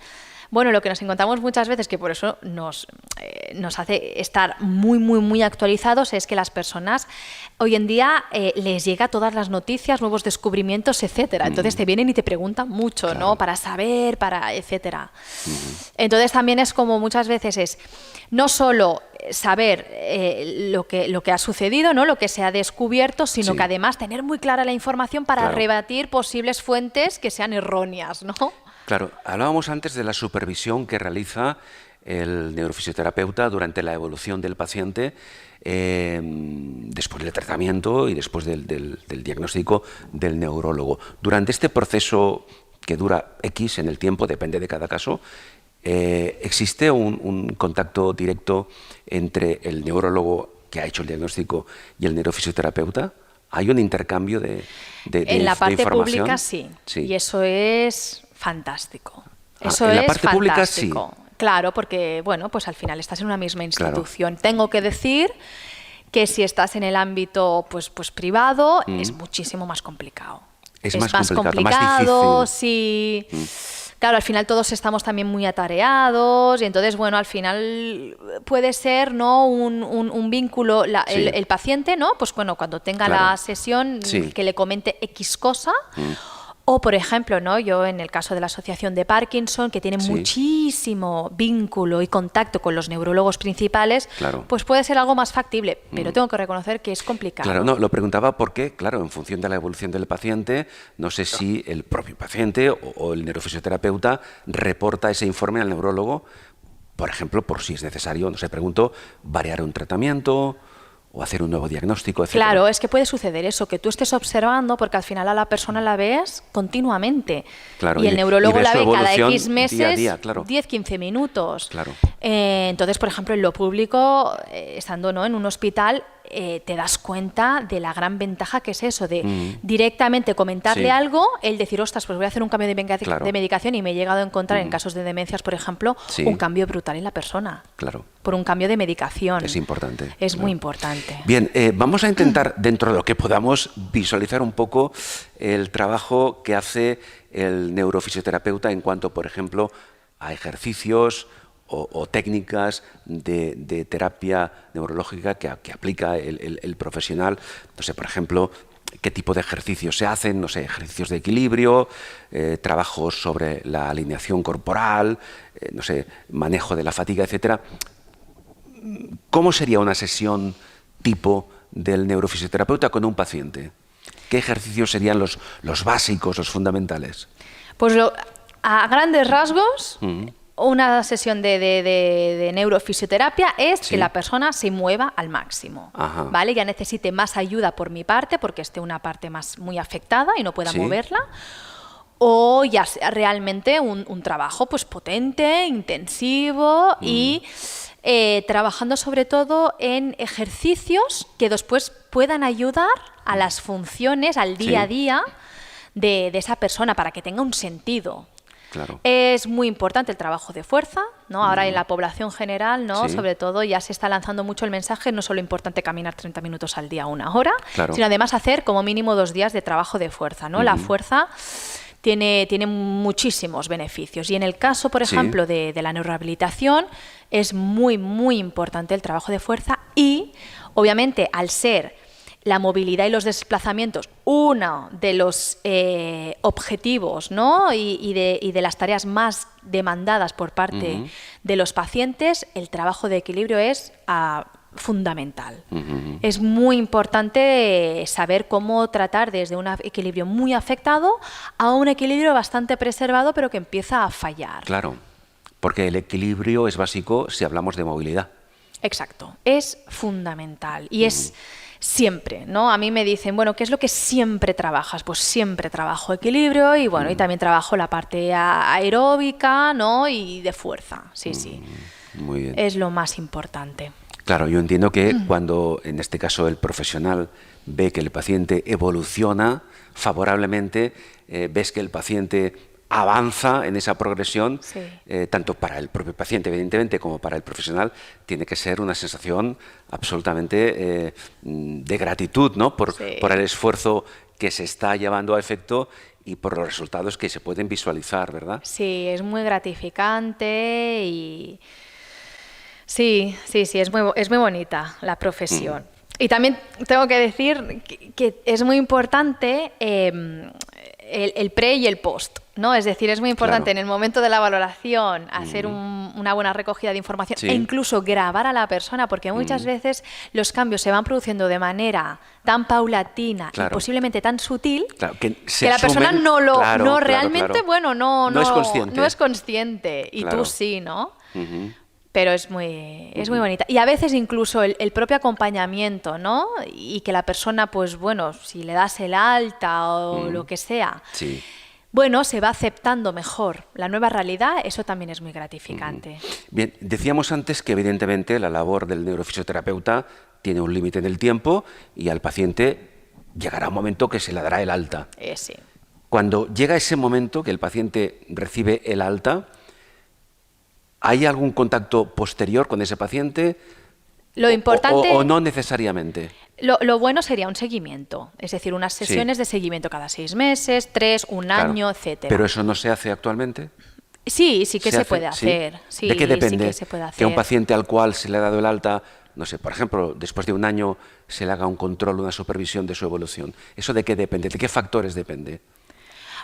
Speaker 2: bueno, lo que nos encontramos muchas veces, que por eso nos hace estar muy actualizados, es que las personas hoy en día les llega todas las noticias, nuevos descubrimientos, etcétera. Entonces te vienen y te preguntan mucho, ¿no? Para saber, etcétera. Entonces también es como muchas veces es no solo saber lo que ha sucedido, ¿no?, lo que se ha descubierto, sino que además tener muy clara la información para rebatir posibles fuentes que sean erróneas, ¿no?
Speaker 1: Claro, hablábamos antes de la supervisión que realiza el neurofisioterapeuta durante la evolución del paciente, después del tratamiento y después del diagnóstico del neurólogo. Durante este proceso que dura X en el tiempo, depende de cada caso, ¿existe un contacto directo entre el neurólogo que ha hecho el diagnóstico y el neurofisioterapeuta? ¿Hay un intercambio de información?
Speaker 2: En la parte pública sí, y eso es fantástico.
Speaker 1: En la parte pública sí.
Speaker 2: Claro, porque bueno, pues al final estás en una misma institución. Tengo que decir que si estás en el ámbito pues privado es muchísimo más complicado.
Speaker 1: Es más
Speaker 2: complicado,
Speaker 1: más difícil.
Speaker 2: sí. Claro, al final todos estamos también muy atareados y entonces, bueno, al final puede ser, ¿no?, un vínculo, el paciente, ¿no? Pues bueno, cuando tenga la sesión, que le comente X cosa. O, por ejemplo, ¿no?, yo en el caso de la Asociación de Parkinson, que tiene muchísimo vínculo y contacto con los neurólogos principales, pues puede ser algo más factible, pero tengo que reconocer que es complicado.
Speaker 1: Claro, no, lo preguntaba porque, claro, en función de la evolución del paciente, no sé si el propio paciente o el neurofisioterapeuta reporta ese informe al neurólogo, por ejemplo, por si es necesario, no sé, pregunto, variar un tratamiento o hacer un nuevo diagnóstico, etc.
Speaker 2: Claro, es que puede suceder eso, que tú estés observando, porque al final a la persona la ves continuamente.
Speaker 1: Claro,
Speaker 2: y el neurólogo la ve cada X meses,
Speaker 1: día a día, claro.
Speaker 2: 10-15 minutos.
Speaker 1: Claro.
Speaker 2: Entonces, por ejemplo, en lo público, estando, ¿no?, en un hospital, te das cuenta de la gran ventaja que es eso, de directamente comentarle algo, el decir, ostras, pues voy a hacer un cambio de medicación y me he llegado a encontrar en casos de demencias, por ejemplo, un cambio brutal en la persona.
Speaker 1: Claro.
Speaker 2: Por un cambio de medicación.
Speaker 1: Es importante.
Speaker 2: Es muy importante.
Speaker 1: Bien, vamos a intentar, dentro de lo que podamos, visualizar un poco el trabajo que hace el neurofisioterapeuta en cuanto, por ejemplo, a ejercicios o técnicas de terapia neurológica que aplica el profesional. No sé, por ejemplo, qué tipo de ejercicios se hacen, no sé, ejercicios de equilibrio, trabajos sobre la alineación corporal, no sé, manejo de la fatiga, etcétera. ¿Cómo sería una sesión tipo del neurofisioterapeuta con un paciente? ¿Qué ejercicios serían los básicos, los fundamentales?
Speaker 2: Pues a grandes rasgos, una sesión de neurofisioterapia es que la persona se mueva al máximo, ¿vale? Ya necesite más ayuda por mi parte, porque esté una parte muy afectada y no pueda moverla, o ya sea realmente un trabajo pues potente, intensivo y trabajando sobre todo en ejercicios que después puedan ayudar a las funciones, al día a día de esa persona, para que tenga un sentido.
Speaker 1: Claro.
Speaker 2: Es muy importante el trabajo de fuerza, ¿no? Ahora en la población general, ¿no?, sobre todo ya se está lanzando mucho el mensaje, no solo importante caminar 30 minutos al día, 1 hora, sino además hacer como mínimo 2 días de trabajo de fuerza, ¿no? La fuerza tiene muchísimos beneficios y en el caso, por ejemplo, de la neurorehabilitación es muy, muy importante el trabajo de fuerza y, obviamente, al ser la movilidad y los desplazamientos uno de los objetivos, ¿no?, y de las tareas más demandadas por parte de los pacientes, el trabajo de equilibrio es fundamental. Es muy importante saber cómo tratar desde un equilibrio muy afectado a un equilibrio bastante preservado, pero que empieza a fallar.
Speaker 1: Claro, porque el equilibrio es básico si hablamos de movilidad.
Speaker 2: Exacto, es fundamental y es siempre, ¿no? A mí me dicen, bueno, ¿qué es lo que siempre trabajas? Pues siempre trabajo equilibrio y bueno, y también trabajo la parte aeróbica, ¿no?, y de fuerza. Sí.
Speaker 1: Muy bien.
Speaker 2: Es lo más importante.
Speaker 1: Claro, yo entiendo que cuando, en este caso, el profesional ve que el paciente evoluciona favorablemente, ves que el paciente avanza en esa progresión, tanto para el propio paciente, evidentemente, como para el profesional, tiene que ser una sensación absolutamente de gratitud, ¿no?, por el esfuerzo que se está llevando a efecto y por los resultados que se pueden visualizar, ¿verdad?
Speaker 2: Sí, es muy gratificante y sí, es muy bonita la profesión. Y también tengo que decir que es muy importante el pre y el post, ¿no? Es decir, es muy importante en el momento de la valoración hacer una buena recogida de información e incluso grabar a la persona, porque muchas veces los cambios se van produciendo de manera tan paulatina y posiblemente tan sutil que la persona no realmente es consciente y tú sí, ¿no? Pero es muy bonita. Y a veces incluso el propio acompañamiento, ¿no? Y que la persona, pues bueno, si le das el alta o lo que sea, bueno, se va aceptando mejor la nueva realidad, eso también es muy gratificante.
Speaker 1: Bien, decíamos antes que evidentemente la labor del neurofisioterapeuta tiene un límite en el tiempo y al paciente llegará un momento que se le dará el alta.
Speaker 2: Sí.
Speaker 1: Cuando llega ese momento que el paciente recibe el alta, ¿hay algún contacto posterior con ese paciente?
Speaker 2: Lo importante...
Speaker 1: o no necesariamente.
Speaker 2: Lo bueno sería un seguimiento, es decir, unas sesiones de seguimiento cada 6 meses, 3, un año, etcétera.
Speaker 1: ¿Pero eso no se hace actualmente?
Speaker 2: Sí, sí que se puede
Speaker 1: ¿Sí?
Speaker 2: hacer. Sí,
Speaker 1: ¿De qué depende?
Speaker 2: sí que se puede hacer.
Speaker 1: Que un paciente al cual se le ha dado el alta, no sé, por ejemplo, después de un año se le haga un control, una supervisión de su evolución. ¿Eso de qué depende? ¿De qué factores depende?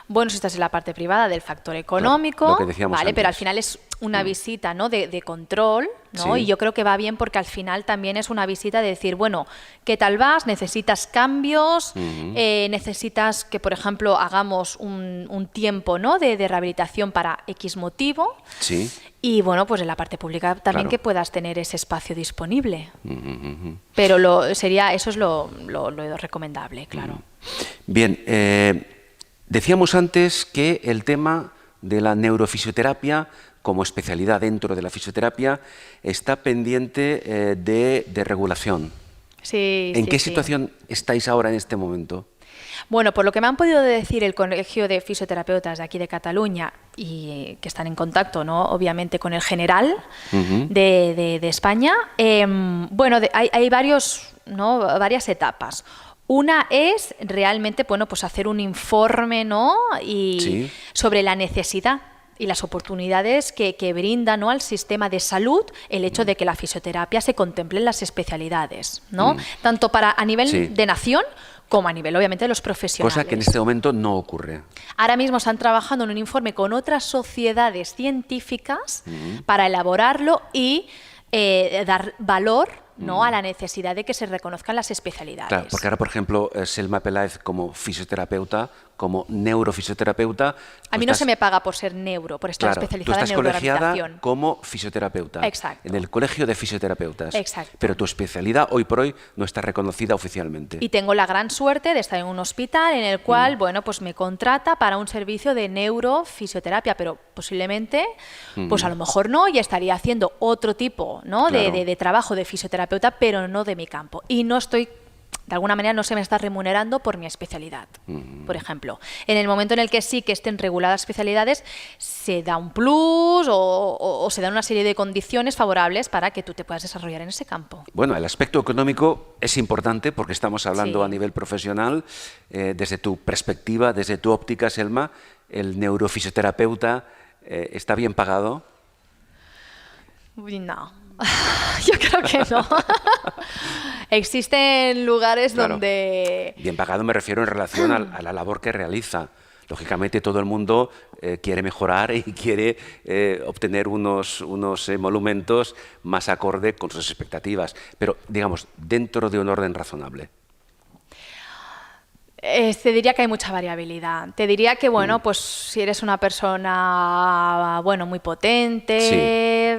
Speaker 2: Bueno, si estás en la parte privada del factor económico,
Speaker 1: lo que decíamos
Speaker 2: ¿vale?
Speaker 1: antes.
Speaker 2: Pero al final es una visita, ¿no? de control, ¿no?
Speaker 1: Sí.
Speaker 2: Y yo creo que va bien porque al final también es una visita de decir, bueno, ¿qué tal vas? ¿Necesitas cambios? ¿Necesitas que, por ejemplo, hagamos un tiempo, ¿no? de rehabilitación para X motivo?
Speaker 1: Sí.
Speaker 2: Y bueno, pues en la parte pública también
Speaker 1: Claro.
Speaker 2: que puedas tener ese espacio disponible. Pero eso es lo recomendable, claro.
Speaker 1: Bien, decíamos antes que el tema de la neurofisioterapia como especialidad dentro de la fisioterapia está pendiente de regulación.
Speaker 2: Sí,
Speaker 1: ¿En
Speaker 2: sí,
Speaker 1: qué
Speaker 2: sí.
Speaker 1: situación estáis ahora en este momento?
Speaker 2: Bueno, por lo que me han podido decir el Colegio de Fisioterapeutas de aquí de Cataluña y que están en contacto, ¿no? Obviamente, con el general de España, bueno, hay varios, ¿no? Varias etapas. Una es realmente, bueno, pues hacer un informe, ¿no? Y
Speaker 1: Sí.
Speaker 2: sobre la necesidad y las oportunidades que brinda, ¿no? al sistema de salud el hecho de que la fisioterapia se contemple en las especialidades, ¿no? Tanto a nivel
Speaker 1: Sí.
Speaker 2: de nación como a nivel, obviamente, de los profesionales.
Speaker 1: Cosa que en este momento no ocurre.
Speaker 2: Ahora mismo están trabajando en un informe con otras sociedades científicas para elaborarlo y dar valor, ¿no? a la necesidad de que se reconozcan las especialidades.
Speaker 1: Claro, porque ahora, por ejemplo, Selma Peláez como fisioterapeuta, como neurofisioterapeuta...
Speaker 2: A mí no se me paga por ser por estar
Speaker 1: Claro, tú
Speaker 2: especializada
Speaker 1: estás
Speaker 2: en
Speaker 1: colegiada
Speaker 2: neurorehabilitación.
Speaker 1: como fisioterapeuta.
Speaker 2: Exacto.
Speaker 1: En el Colegio de Fisioterapeutas.
Speaker 2: Exacto.
Speaker 1: Pero tu especialidad hoy por hoy no está reconocida oficialmente.
Speaker 2: Y tengo la gran suerte de estar en un hospital en el cual, bueno, pues me contrata para un servicio de neurofisioterapia, pero posiblemente, pues a lo mejor no, y estaría haciendo otro tipo, ¿no?
Speaker 1: Claro.
Speaker 2: de trabajo de fisioterapeuta, pero no de mi campo. Y no estoy, de alguna manera, no se me está remunerando por mi especialidad, por ejemplo. En el momento en el que sí que estén reguladas especialidades, se da un plus o se dan una serie de condiciones favorables para que tú te puedas desarrollar en ese campo.
Speaker 1: Bueno, el aspecto económico es importante porque estamos hablando
Speaker 2: Sí.
Speaker 1: a nivel profesional. Desde tu perspectiva, desde tu óptica, Selma, ¿el neurofisioterapeuta está bien pagado?
Speaker 2: Uy, no, yo creo que no. Existen lugares
Speaker 1: Claro.
Speaker 2: donde...
Speaker 1: Bien pagado me refiero en relación a la labor que realiza. Lógicamente todo el mundo quiere mejorar y quiere obtener unos emolumentos más acorde con sus expectativas, pero digamos, dentro de un orden razonable.
Speaker 2: Te diría que hay mucha variabilidad. Te diría que, bueno, pues si eres una persona, bueno, muy potente,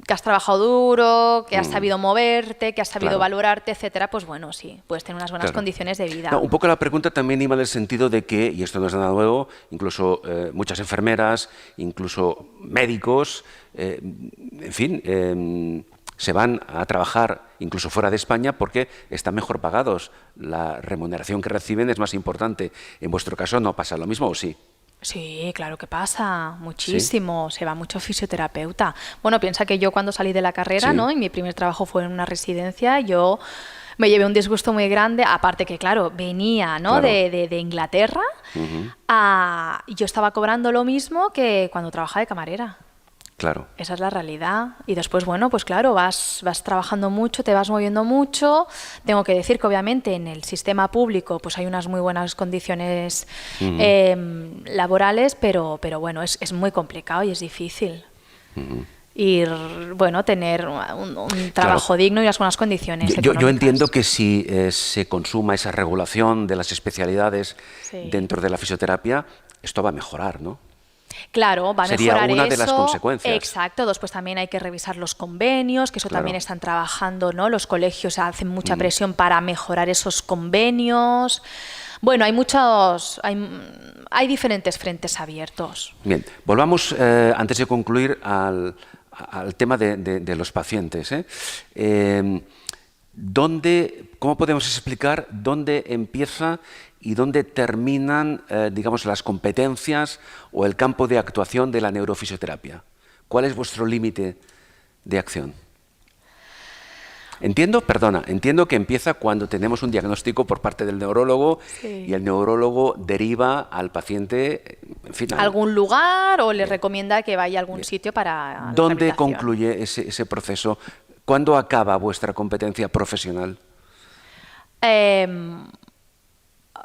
Speaker 2: que has trabajado duro, que has sabido moverte, que has sabido
Speaker 1: Claro.
Speaker 2: valorarte, etcétera, pues bueno, sí, puedes tener unas buenas
Speaker 1: Claro.
Speaker 2: condiciones de vida.
Speaker 1: No, un poco la pregunta también iba en el sentido de que, y esto no es nada nuevo, incluso muchas enfermeras, incluso médicos, en fin, se van a trabajar incluso fuera de España porque están mejor pagados. La remuneración que reciben es más importante. En vuestro caso no pasa lo mismo, ¿o sí?
Speaker 2: Sí, claro que pasa, muchísimo, se va mucho fisioterapeuta. Bueno, piensa que yo cuando salí de la carrera,
Speaker 1: Sí.
Speaker 2: ¿no? Y mi primer trabajo fue en una residencia, yo me llevé un disgusto muy grande, aparte que, claro, venía, ¿no?
Speaker 1: Claro.
Speaker 2: de Inglaterra, y yo estaba cobrando lo mismo que cuando trabajaba de camarera.
Speaker 1: Claro.
Speaker 2: Esa es la realidad. Y después, bueno, pues claro, vas trabajando mucho, te vas moviendo mucho. Tengo que decir que obviamente en el sistema público pues hay unas muy buenas condiciones laborales, pero bueno, es muy complicado y es difícil. Ir, bueno, tener un trabajo digno y unas buenas condiciones
Speaker 1: Yo
Speaker 2: económicas.
Speaker 1: entiendo que si se consuma esa regulación de las especialidades
Speaker 2: Sí.
Speaker 1: dentro de la fisioterapia, esto va a mejorar, ¿no?
Speaker 2: Claro, va a
Speaker 1: Sería
Speaker 2: mejorar
Speaker 1: una
Speaker 2: eso.
Speaker 1: de las consecuencias.
Speaker 2: Exacto, después también hay que revisar los convenios, que eso
Speaker 1: Claro.
Speaker 2: también están trabajando, ¿no? Los colegios hacen mucha presión para mejorar esos convenios. Bueno, hay diferentes frentes abiertos.
Speaker 1: Bien, volvamos, antes de concluir, al tema de los pacientes. ¿Cómo podemos explicar dónde empieza y dónde terminan, digamos, las competencias o el campo de actuación de la neurofisioterapia? ¿Cuál es vuestro límite de acción? Entiendo que empieza cuando tenemos un diagnóstico por parte del neurólogo y el neurólogo deriva al paciente, en fin,
Speaker 2: a algún lugar o le recomienda que vaya a algún sitio para la
Speaker 1: ¿Dónde
Speaker 2: rehabilitación.
Speaker 1: concluye ese proceso? ¿Cuándo acaba vuestra competencia profesional?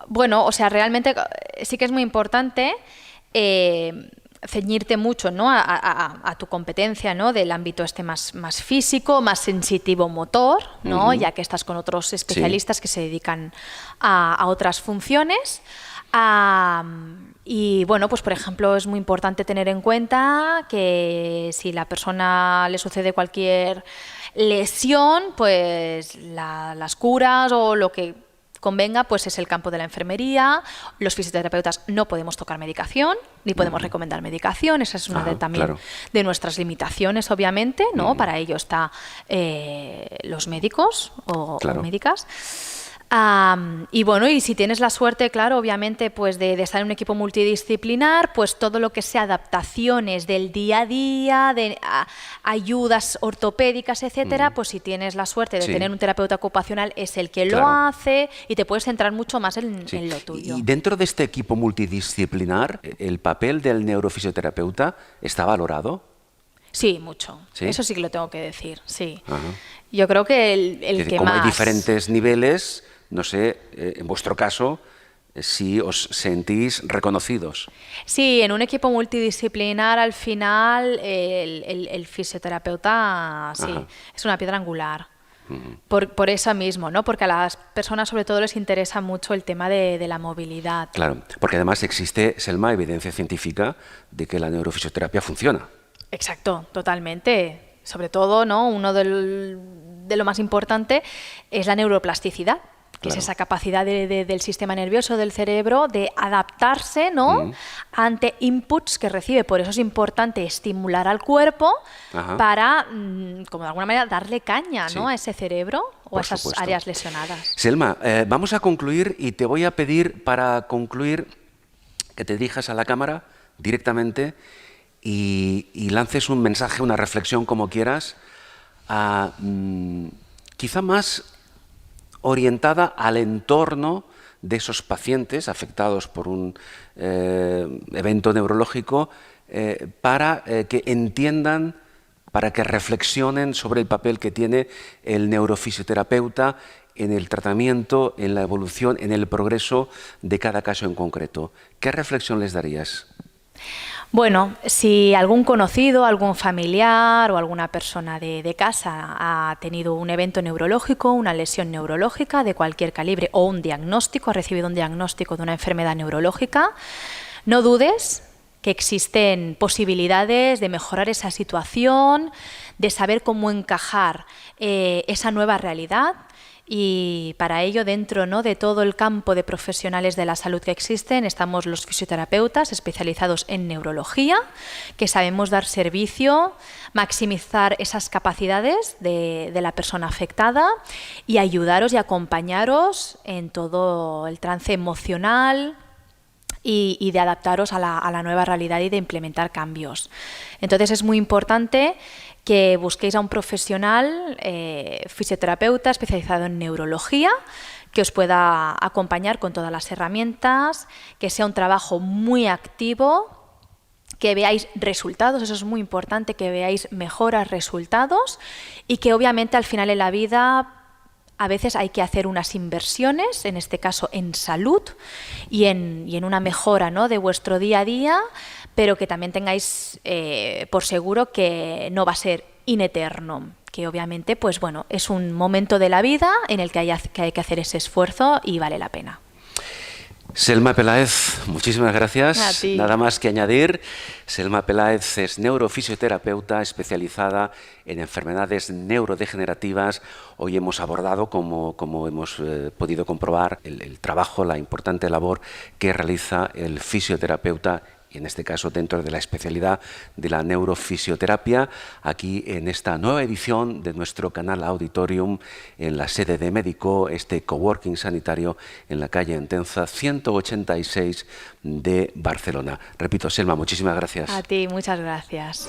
Speaker 2: Bueno, o sea, realmente sí que es muy importante ceñirte mucho, ¿no?, a tu competencia, ¿no?, del ámbito más físico, más sensitivo motor, ¿no?, ya que estás con otros especialistas que se dedican a otras funciones. Y bueno, pues por ejemplo es muy importante tener en cuenta que si la persona le sucede cualquier lesión, pues las curas o lo que convenga pues es el campo de la enfermería. Los fisioterapeutas no podemos tocar medicación ni podemos recomendar medicación. Esa es una también de nuestras limitaciones, obviamente, ¿no? Para ello está los médicos o médicas. Y bueno, y si tienes la suerte, claro, obviamente, pues de estar en un equipo multidisciplinar, pues todo lo que sea adaptaciones del día a día, de ayudas ortopédicas, etcétera, pues si tienes la suerte de tener un terapeuta ocupacional, es el que lo hace y te puedes centrar mucho más en lo tuyo.
Speaker 1: Y dentro de este equipo multidisciplinar, ¿el papel del neurofisioterapeuta está valorado?
Speaker 2: Sí, mucho.
Speaker 1: ¿Sí?
Speaker 2: Eso sí que lo tengo que decir, sí. Yo creo que el que
Speaker 1: como
Speaker 2: más...
Speaker 1: hay diferentes niveles, no sé, en vuestro caso, si os sentís reconocidos.
Speaker 2: Sí, en un equipo multidisciplinar al final el fisioterapeuta es una piedra angular. Por eso mismo, ¿no? Porque a las personas sobre todo les interesa mucho el tema de la movilidad.
Speaker 1: Claro, porque además existe, Selma, evidencia científica de que la neurofisioterapia funciona.
Speaker 2: Exacto, totalmente. Sobre todo, ¿no?, uno de lo más importante es la neuroplasticidad. Que es esa capacidad del sistema nervioso del cerebro de adaptarse, ¿no?, ante inputs que recibe. Por eso es importante estimular al cuerpo para, como de alguna manera, darle caña, ¿no?, a ese cerebro o a esas áreas lesionadas.
Speaker 1: Selma, vamos a concluir y te voy a pedir para concluir que te dirijas a la cámara directamente y lances un mensaje, una reflexión, como quieras, quizá más orientada al entorno de esos pacientes afectados por un evento neurológico, para que entiendan, para que reflexionen sobre el papel que tiene el neurofisioterapeuta en el tratamiento, en la evolución, en el progreso de cada caso en concreto. ¿Qué reflexión les darías?
Speaker 2: Bueno, si algún conocido, algún familiar o alguna persona de casa ha tenido un evento neurológico, una lesión neurológica de cualquier calibre o un diagnóstico, ha recibido un diagnóstico de una enfermedad neurológica, no dudes que existen posibilidades de mejorar esa situación, de saber cómo encajar esa nueva realidad. Y para ello, dentro, ¿no?, de todo el campo de profesionales de la salud que existen, estamos los fisioterapeutas especializados en neurología, que sabemos dar servicio, maximizar esas capacidades de la persona afectada y ayudaros y acompañaros en todo el trance emocional y de adaptaros a la nueva realidad y de implementar cambios. Entonces es muy importante que busquéis a un profesional fisioterapeuta especializado en neurología que os pueda acompañar con todas las herramientas, que sea un trabajo muy activo, que veáis resultados, eso es muy importante, que veáis mejoras, resultados y que obviamente al final en la vida a veces hay que hacer unas inversiones, en este caso en salud y en una mejora, ¿no?, de vuestro día a día, pero que también tengáis por seguro que no va a ser ineterno, que obviamente pues bueno, es un momento de la vida en el que hay que hacer ese esfuerzo y vale la pena.
Speaker 1: Selma Peláez, muchísimas gracias.
Speaker 2: A ti.
Speaker 1: Nada más que añadir. Selma Peláez es neurofisioterapeuta especializada en enfermedades neurodegenerativas. Hoy hemos abordado, como hemos podido comprobar, el trabajo, la importante labor que realiza el fisioterapeuta, y en este caso dentro de la especialidad de la neurofisioterapia, aquí en esta nueva edición de nuestro canal Auditorium, en la sede de Médico, este coworking sanitario en la calle Entenza 186 de Barcelona. Repito, Selma, muchísimas gracias.
Speaker 2: A ti, muchas gracias.